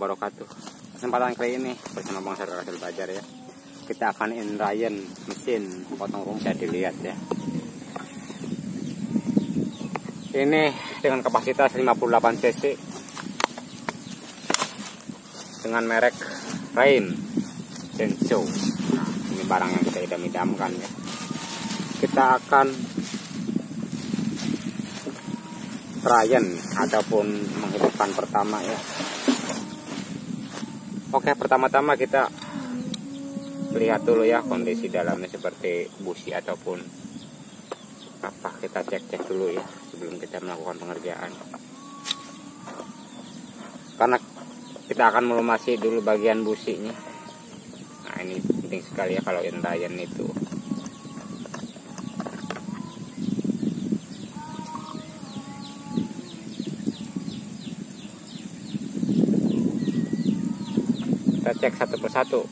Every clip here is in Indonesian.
wabarakatuh. Kesempatan kali ini bersama Bang Syarul hasil belajar ya. Kita akan inrayan mesin potong rumput, bisa dilihat ya. Ini dengan kapasitas 58 cc dengan merek Rain Denso. Nah, ini barang yang kita idam-idamkan ya. Kita akan Ryan ataupun menghidupkan pertama ya. Oke, pertama-tama kita lihat dulu ya kondisi dalamnya seperti busi ataupun apa, kita cek dulu ya sebelum kita melakukan pengerjaan, karena kita akan melumasi dulu bagian businya. Nah, ini penting sekali ya kalau inrayan itu. Kita cek satu persatu.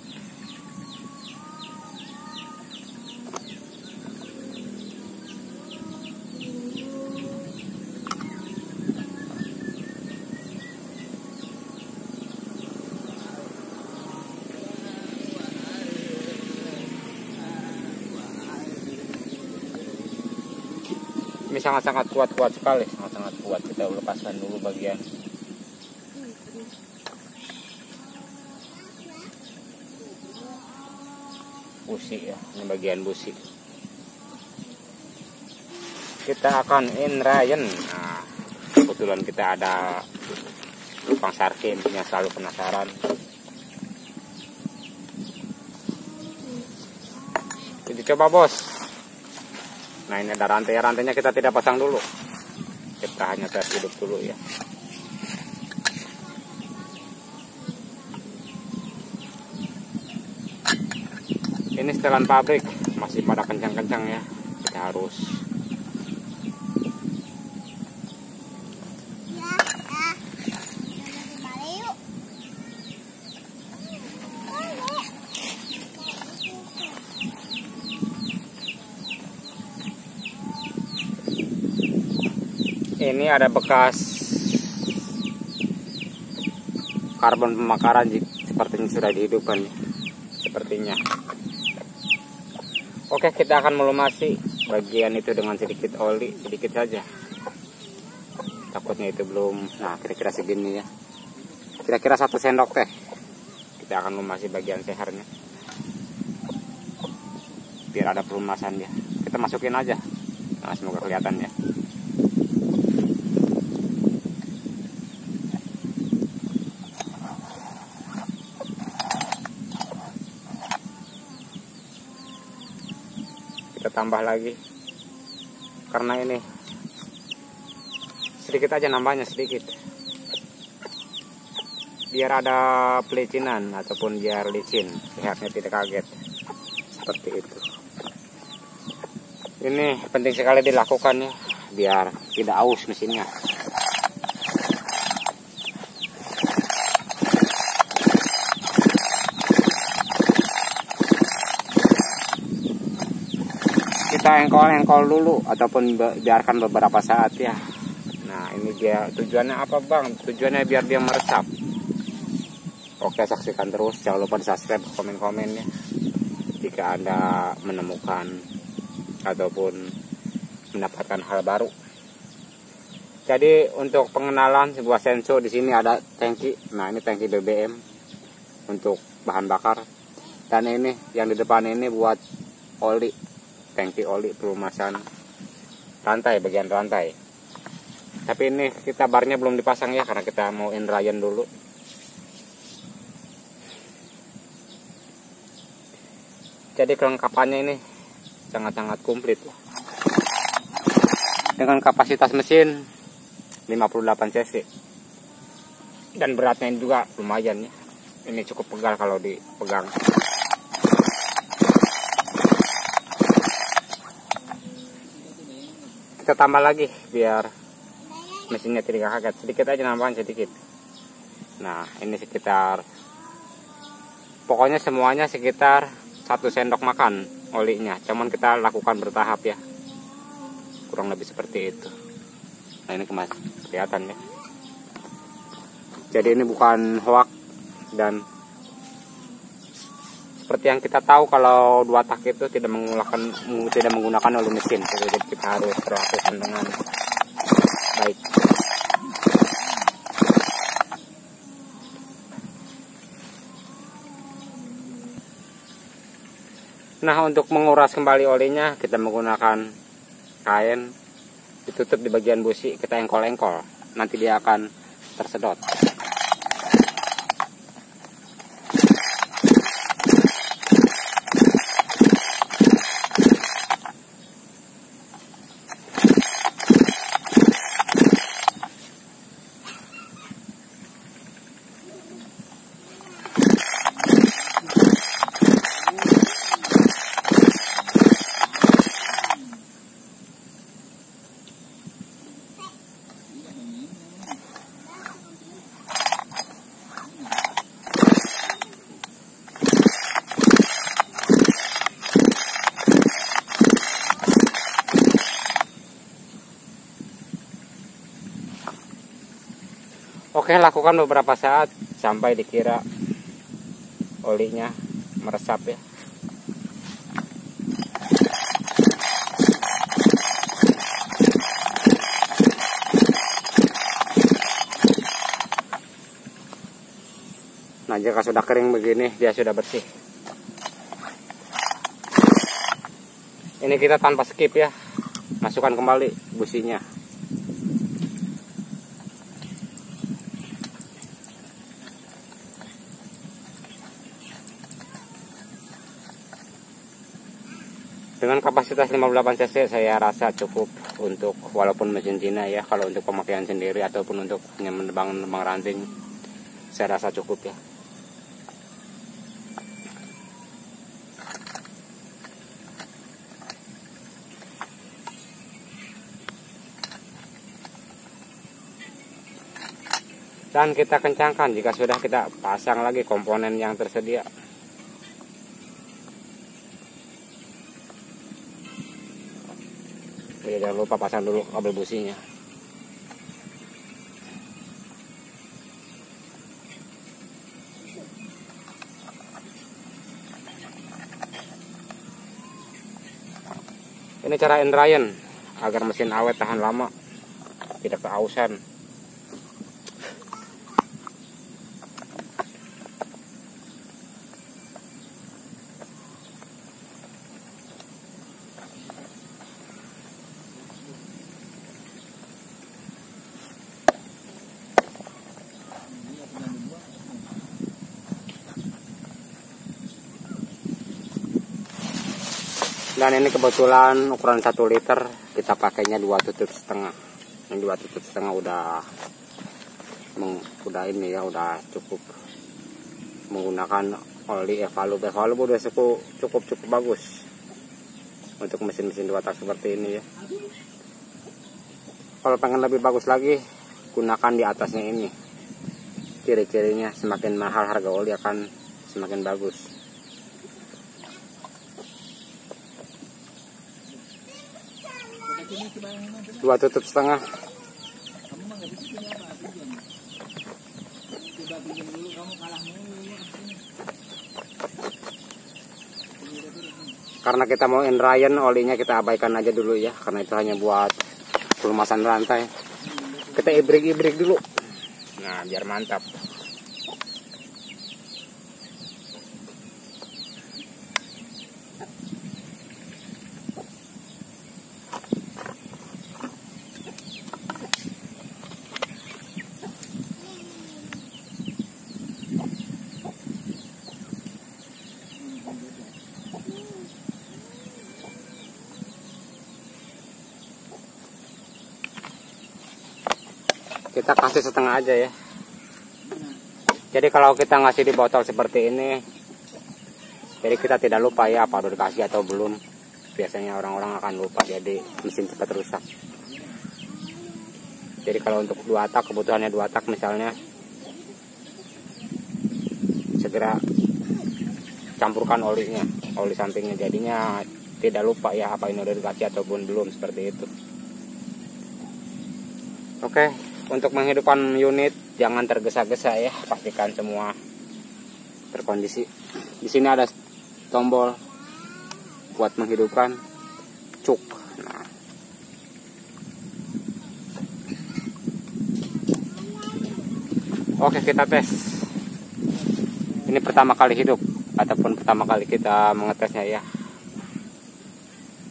Ini sangat-sangat kuat sekali, sangat-sangat kuat. Kita lepaskan dulu bagian busi ya, ini bagian busi. Kita akan inrayan. Nah, kebetulan kita ada Bang Sarkim yang selalu penasaran. Jadi coba bos. Nah, ini ada rantainya kita tidak pasang dulu. Kita hanya tes hidup dulu ya. Ini setelan pabrik, masih pada kencang-kencang ya. Kita harus ini ada bekas karbon pembakaran, sepertinya sudah dihidupkan sepertinya. Oke, kita akan melumasi bagian itu dengan sedikit oli, sedikit saja. Takutnya itu belum, nah kira-kira segini ya. Kira-kira 1 sendok teh. Kita akan melumasi bagian seharnya. Biar ada pelumasan ya. Kita masukin aja. Nah, semoga kelihatan ya. Kita tambah lagi, karena ini sedikit aja nambahnya, sedikit biar ada pelicinan ataupun biar licin, pihaknya tidak kaget seperti itu. Ini penting sekali dilakukan ya, biar tidak aus mesinnya. Kita engkol dulu ataupun biarkan beberapa saat ya. Nah, ini dia tujuannya apa bang? Tujuannya biar dia meresap. Oke, saksikan terus, jangan lupa di subscribe, komen ya jika Anda menemukan ataupun mendapatkan hal baru. Jadi untuk pengenalan sebuah Senso, di sini ada tangki. Nah, ini tangki BBM untuk bahan bakar, dan ini yang di depan ini buat oli, tangki oli pelumasan rantai, bagian rantai. Tapi ini kita barnya belum dipasang ya, karena kita mau inrayan dulu. Jadi kelengkapannya ini sangat-sangat komplit dengan kapasitas mesin 58 cc, dan beratnya ini juga lumayan ya. Ini cukup pegal kalau dipegang. Kita tambah lagi biar mesinnya tidak kaget, sedikit aja, nambahin sedikit. Nah, ini sekitar, pokoknya semuanya sekitar 1 sendok makan olinya, cuman kita lakukan bertahap ya, kurang lebih seperti itu. Nah, ini kelihatan ya. Jadi ini bukan hoax Dan seperti yang kita tahu kalau 2 tak itu tidak menggunakan oli mesin, jadi kita harus perhatikan dengan baik. Nah, untuk menguras kembali olinya kita menggunakan kain, ditutup di bagian busi, kita engkol-engkol, nanti dia akan tersedot. Oke, lakukan beberapa saat sampai dikira olinya meresap ya. Nah, jika sudah kering begini, dia sudah bersih. Ini kita tanpa skip ya, masukkan kembali businya. Dengan kapasitas 58 cc saya rasa cukup untuk, walaupun mesin Cina ya, kalau untuk pemakaian sendiri ataupun untuk menebang ranting saya rasa cukup ya. Dan kita kencangkan jika sudah kita pasang lagi komponen yang tersedia. Jadi jangan lupa pasang dulu kabel businya. Ini cara Endrayan agar mesin awet tahan lama, tidak keausan. Dan ini kebetulan ukuran 1 liter kita pakainya 2 tutup setengah. Yang 2 tutup setengah udah ini ya, udah cukup menggunakan oli Evalub. Evalub udah cukup bagus untuk mesin-mesin 2 tak seperti ini ya. Kalau pengen lebih bagus lagi, gunakan di atasnya ini. Ciri-cirinya semakin mahal harga oli akan semakin bagus. Dua tutup setengah. Karena kita mau Endrayan, olinya kita abaikan aja dulu ya, karena itu hanya buat pelumasan rantai. Kita ibrik-ibrik dulu. Nah, biar mantap. Kita kasih setengah aja ya. Jadi kalau kita ngasih di botol seperti ini, jadi kita tidak lupa ya apa udah dikasih atau belum. Biasanya orang-orang akan lupa, jadi mesin cepat rusak. Jadi kalau untuk 2 tak, kebutuhannya 2 tak misalnya, segera campurkan olinya, oli sampingnya, jadinya tidak lupa ya apa ini udah dikasih ataupun belum, seperti itu. Oke. Untuk menghidupkan unit jangan tergesa-gesa ya, pastikan semua terkondisi. Di sini ada tombol buat menghidupkan cuk. Nah, oke, kita tes. Ini pertama kali hidup ataupun pertama kali kita mengetesnya ya.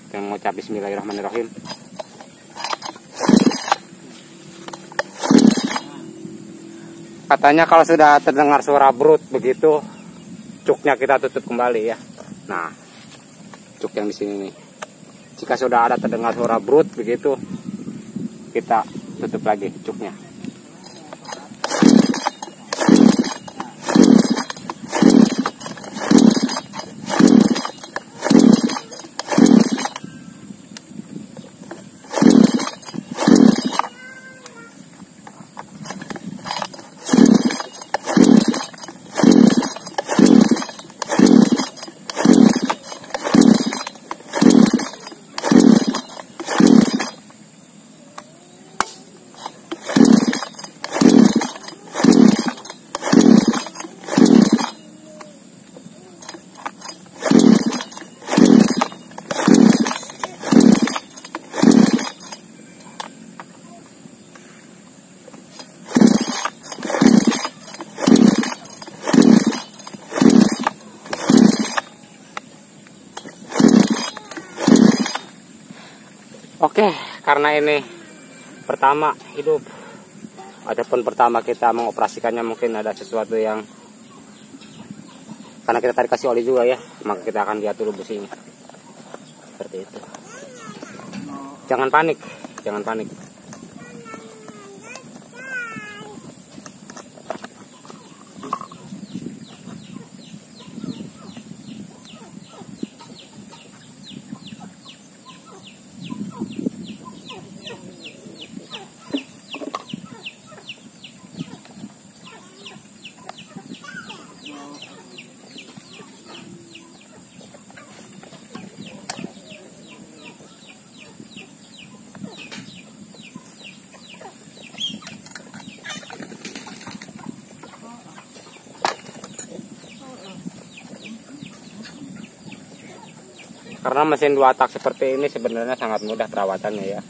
Kita mengucap bismillahirrahmanirrahim. Katanya kalau sudah terdengar suara brut begitu, cuknya kita tutup kembali ya. Nah, cuk yang di sini nih. Jika sudah ada terdengar suara brut begitu, kita tutup lagi cuknya. Oke, karena ini pertama hidup ataupun pertama kita mengoperasikannya, mungkin ada sesuatu yang, karena kita tadi kasih oli juga ya, maka kita akan lihat dulu businya seperti itu. Jangan panik, jangan panik. Karena mesin 2 tak seperti ini sebenarnya sangat mudah perawatannya ya.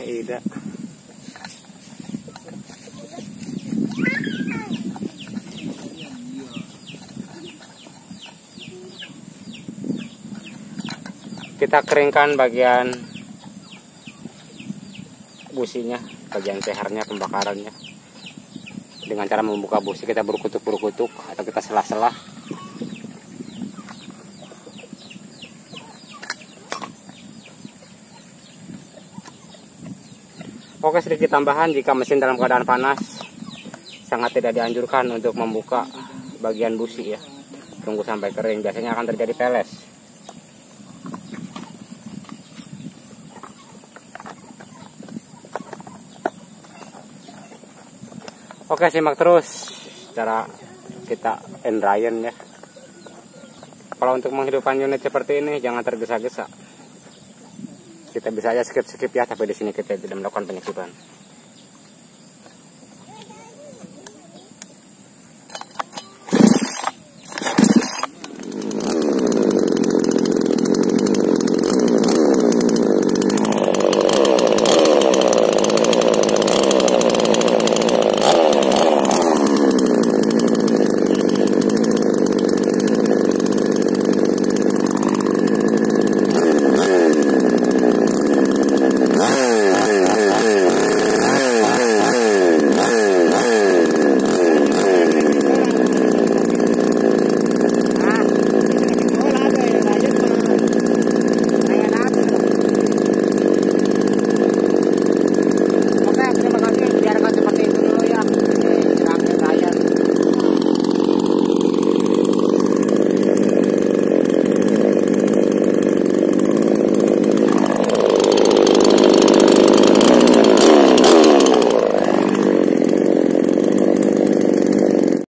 Tidak. Kita keringkan bagian businya, bagian seharnya, pembakarannya. Dengan cara membuka busi, kita berkutuk-berkutuk atau kita selah-selah. Oke, sedikit tambahan, jika mesin dalam keadaan panas sangat tidak dianjurkan untuk membuka bagian busi ya. Tunggu sampai kering, biasanya akan terjadi peles. Oke, simak terus cara kita end Ryan ya. Kalau untuk menghidupkan unit seperti ini jangan tergesa-gesa. Kita bisa aja skip ya, tapi di sini kita tidak melakukan penyekipan.